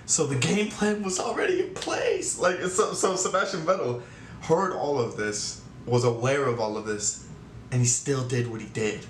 So the game plan was already in place. Like, so Sebastian Vettel heard all of this, was aware of all of this, and he still did what he did.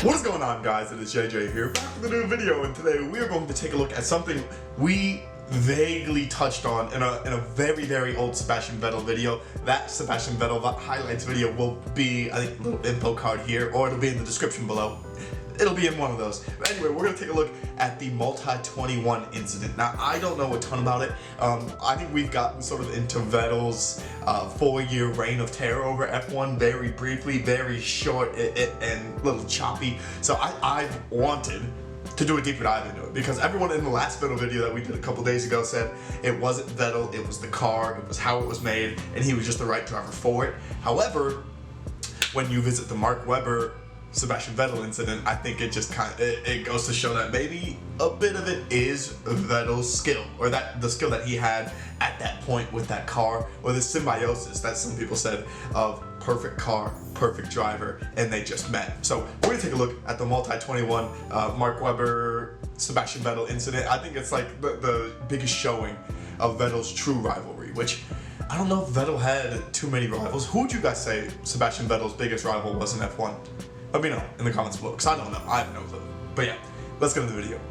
What is going on, guys? It is JJ here, back with a new video, and today we are going to take a look at something we vaguely touched on in a very old Sebastian Vettel video. That Sebastian Vettel highlights video will be, I think, a little info card here, or it'll be in the description below. It'll be in one of those. But anyway, we're gonna take a look at the multi-21 incident. Now, I don't know a ton about it. I think we've gotten sort of into Vettel's 4-year reign of terror over F1 very briefly, very short and a little choppy. So I've wanted to do a deeper dive into it because everyone in the last Vettel video that we did a couple days ago said it wasn't Vettel, it was the car, it was how it was made, and he was just the right driver for it. However, when you visit the Mark Webber Sebastian Vettel incident, I think it just it goes to show that maybe a bit of it is Vettel's skill, or that the skill that he had at that point with that car, or the symbiosis that some people said of perfect car, perfect driver, and they just met. So we're gonna take a look at the multi-21 Mark Webber Sebastian Vettel incident. I think it's like the biggest showing of Vettel's true rivalry, which I don't know if Vettel had too many rivals. Who would you guys say Sebastian Vettel's biggest rival was in F1? Let me know in the comments below, because I don't know. I have no clue. But yeah, let's get into the video.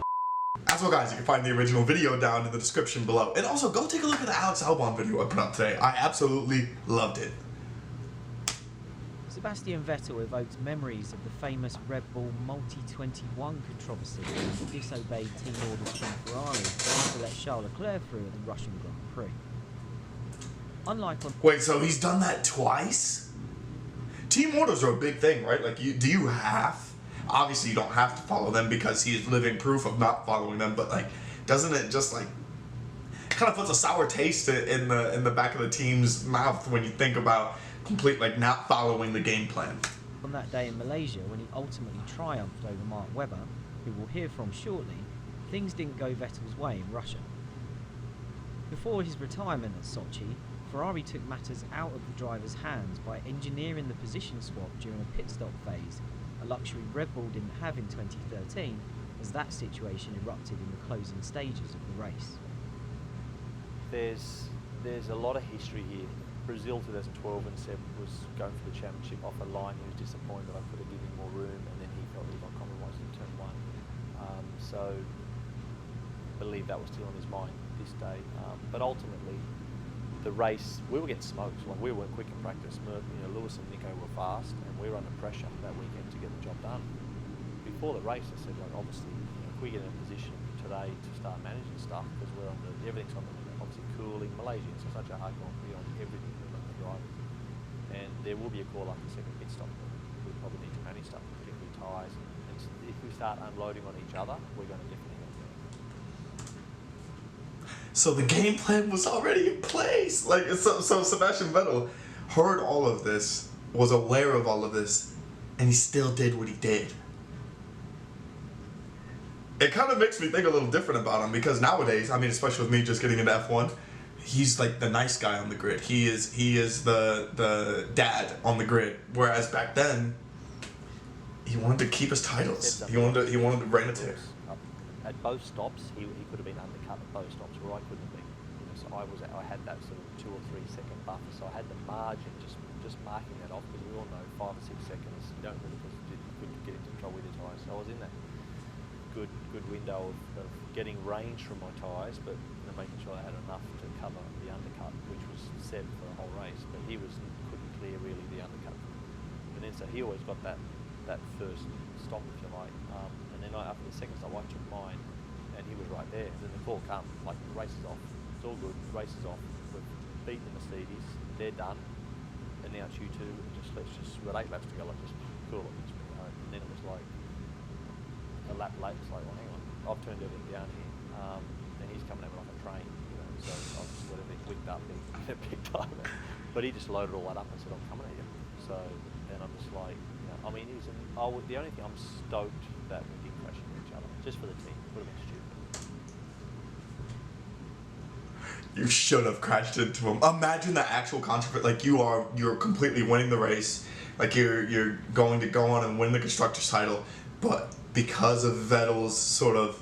As well, guys, you can find the original video down in the description below. And also, go take a look at the Alex Albon video I put up today. I absolutely loved it. Sebastian Vettel evoked memories of the famous Red Bull Multi-21 controversy when he disobeyed team orders from Ferrari to let Charles Leclerc through at the Russian Grand Prix. Unlike on... Wait, so he's done that twice? Team orders are a big thing, right? Like, do you have? Obviously, you don't have to follow them because he is living proof of not following them. But like, doesn't it just like kind of puts a sour taste in the back of the team's mouth when you think about like not following the game plan? On that day in Malaysia, when he ultimately triumphed over Mark Webber, who we'll hear from shortly, things didn't go Vettel's way in Russia. Before his retirement at Sochi, Ferrari took matters out of the driver's hands by engineering the position swap during a pit stop phase, a luxury Red Bull didn't have in 2013, as that situation erupted in the closing stages of the race. There's a lot of history here. Brazil 2012 and Seb was going for the championship off a line. He was disappointed that I could have given him more room, and then he felt he got compromised in turn 1. So I believe that was still on his mind this day. But ultimately, the race, we were getting smoked. Like, we weren't quick in practice. Lewis and Nico were fast, and we were under pressure that weekend to get the job done. Before the race, I said, like, obviously, if we get in a position today to start managing stuff, because we're on everything's on the obviously cooling. Malaysia, it's such a hard Grand Prix on everything on the drivers, and there will be a call after the second pit stop. We probably need to manage stuff, particularly tyres. And if we start unloading on each other, we're going to definitely. So the game plan was already in place. Like, so Sebastian Vettel heard all of this, was aware of all of this, and he still did what he did. It kind of makes me think a little different about him, because nowadays, I mean, especially with me just getting into F1, he's like the nice guy on the grid. He is the dad on the grid. Whereas back then, he wanted to keep his titles. He wanted to reign a tear. At both stops, he could have been undercut at both stops, where I couldn't have been. So I had that sort of 2 or 3 second buffer, so I had the margin just marking that off, because we all know 5 or 6 seconds you don't really couldn't get into control with your tyres. So I was in that good window of getting range from my tyres, but making sure I had enough to cover the undercut, which was Seb for the whole race, but he couldn't clear really the undercut. And then so he always got that first stop, if you like. And then after the second stop, I took mine, and he was right there. And then the call comes, like, the race is off. It's all good, the race is off. We've beaten the Mercedes, they're done. And now it's you two, and we're 8 laps to go, like, just cool it, let's bring it home. And then it was like, a lap late, it's like, well, hang on, I've turned everything down here. And he's coming over like a train, so I just got everything wicked up in a big time. But he just loaded all that up and said, I'm coming at you. So then I'm just like, I mean, the only thing I'm stoked that we didn't crash into each other, just for the team. It would have been stupid. You should have crashed into him. Imagine the actual controversy. Like, you're completely winning the race. Like, you're going to go on and win the constructor's title, but because of Vettel's sort of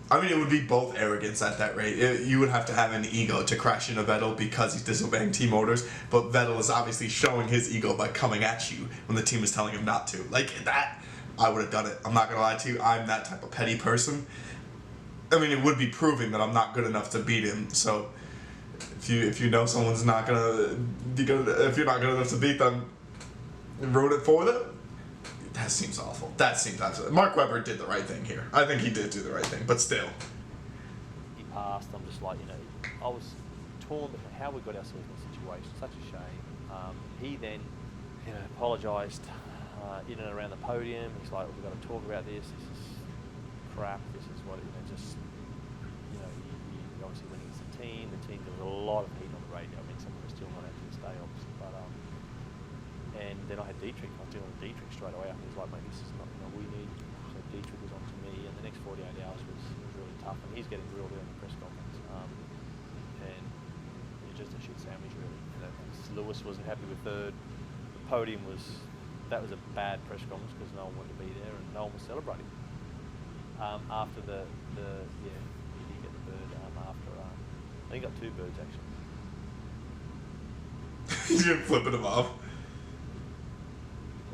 I mean, it would be both arrogance at that rate. You would have to have an ego to crash into Vettel because he's disobeying team orders, but Vettel is obviously showing his ego by coming at you when the team is telling him not to. Like, that, I would have done it. I'm not going to lie to you. I'm that type of petty person. I mean, it would be proving that I'm not good enough to beat him, so if you know someone's not going to be good, if you're not good enough to beat them, ruin it for them? That seems awful. That seems absolutely. Mark Webber did the right thing here. I think he did do the right thing, but still. He passed. I'm just like, I was torn with how we got ourselves in this situation. Such a shame. He then, apologised in and around the podium. He's like, we've got to talk about this. This is crap. This is what you obviously winning as a team. The team, there was a lot of heat on the radio. I mean, some of us still not out to this day, obviously, but and then I had Dietrich. I was dealing with Dietrich straight away. I was like, mate, this is not, we need. So Dietrich was on to me, and the next 48 hours was really tough. And he's getting grilled in the press conference, and it was just a shit sandwich, really. Lewis wasn't happy with third. The podium that was a bad press conference because no one wanted to be there and no one was celebrating. After he did get the bird. After I think he got 2 birds actually. You're flipping him off.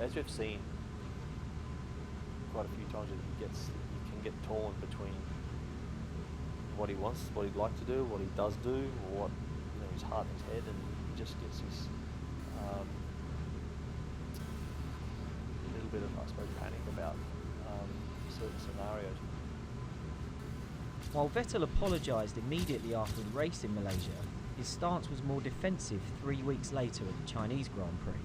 As we've seen quite a few times, he can get torn between what he wants, what he'd like to do, what he does do, or what his heart and his head, and he just gets his a little bit of, I suppose, panic about certain scenarios. While Vettel apologised immediately after the race in Malaysia, his stance was more defensive 3 weeks later at the Chinese Grand Prix.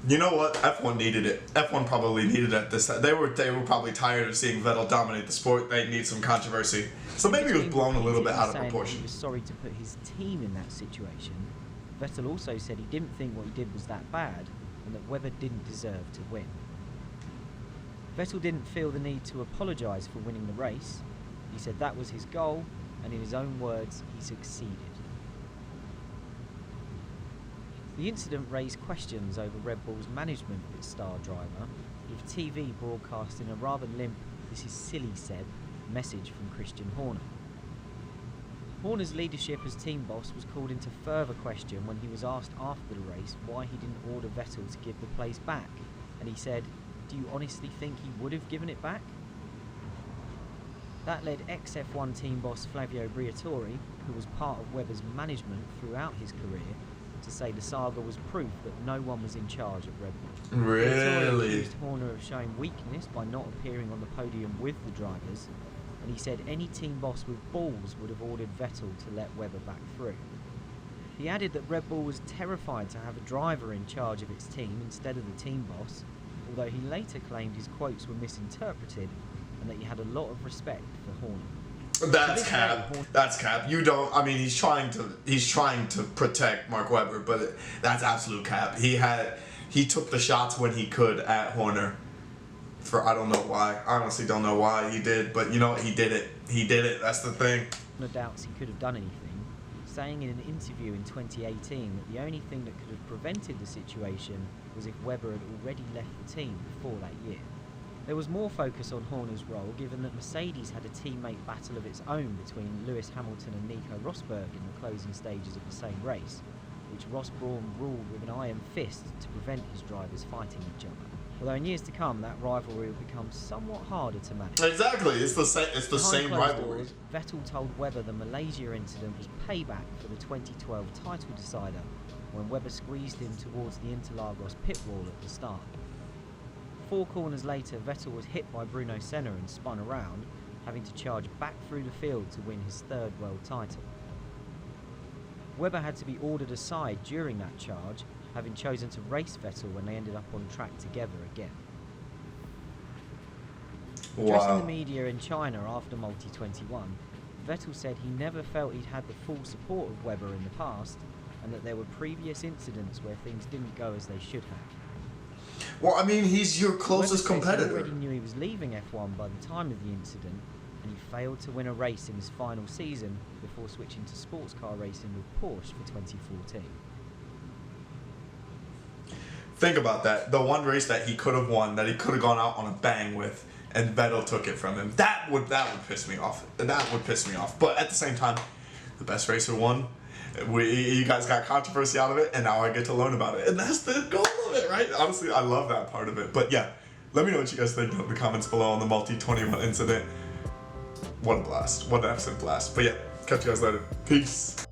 You know what? F1 needed it. F1 probably needed it this time. They were probably tired of seeing Vettel dominate the sport. They need some controversy. So maybe it was blown a little bit out of proportion. He was sorry to put his team in that situation. Vettel also said he didn't think what he did was that bad, and that Webber didn't deserve to win. Vettel didn't feel the need to apologise for winning the race. He said that was his goal, and in his own words, he succeeded. The incident raised questions over Red Bull's management of its star driver, with TV broadcasting a rather limp "this is silly, Seb" message from Christian Horner. Horner's leadership as team boss was called into further question when he was asked after the race why he didn't order Vettel to give the place back, and he said, "Do you honestly think he would have given it back?" That led ex-F1 team boss Flavio Briatore, who was part of Webber's management throughout his career, to say the saga was proof that no one was in charge of Red Bull. Really? He accused Horner of showing weakness by not appearing on the podium with the drivers, and he said any team boss with balls would have ordered Vettel to let Webber back through. He added that Red Bull was terrified to have a driver in charge of its team instead of the team boss, although he later claimed his quotes were misinterpreted and that he had a lot of respect for Horner. That's cap. That's cap. You don't. I mean, he's trying to protect Mark Webber, but that's absolute cap. He took the shots when he could at Horner. For I don't know why. I honestly don't know why he did, but you know what? He did it. He did it. That's the thing. No doubts he could have done anything, saying in an interview in 2018 that the only thing that could have prevented the situation was if Webber had already left the team before that year. There was more focus on Horner's role given that Mercedes had a teammate battle of its own between Lewis Hamilton and Nico Rosberg in the closing stages of the same race, which Ross Brawn ruled with an iron fist to prevent his drivers fighting each other. Although in years to come, that rivalry will become somewhat harder to manage. Exactly, it's the same. It's the same rivalry. Doors, Vettel told Webber the Malaysia incident was payback for the 2012 title decider, when Webber squeezed him towards the Interlagos pit wall at the start. 4 corners later, Vettel was hit by Bruno Senna and spun around, having to charge back through the field to win his 3rd world title. Webber had to be ordered aside during that charge, having chosen to race Vettel when they ended up on track together again. Addressing the media in China after Multi-21, Vettel said he never felt he'd had the full support of Webber in the past, and that there were previous incidents where things didn't go as they should have. Well, I mean, he's your closest competitor. He already knew he was leaving F1 by the time of the incident, and he failed to win a race in his final season before switching to sports car racing with Porsche for 2014. Think about that. The one race that he could have won, that he could have gone out on a bang with, and Vettel took it from him. That would piss me off. That would piss me off. But at the same time, the best racer won. You guys got controversy out of it, and now I get to learn about it. And that's the goal of it, right? Honestly, I love that part of it. But yeah, let me know what you guys think in the comments below on the multi-20 incident. What a blast. What an absolute blast. But yeah, catch you guys later. Peace.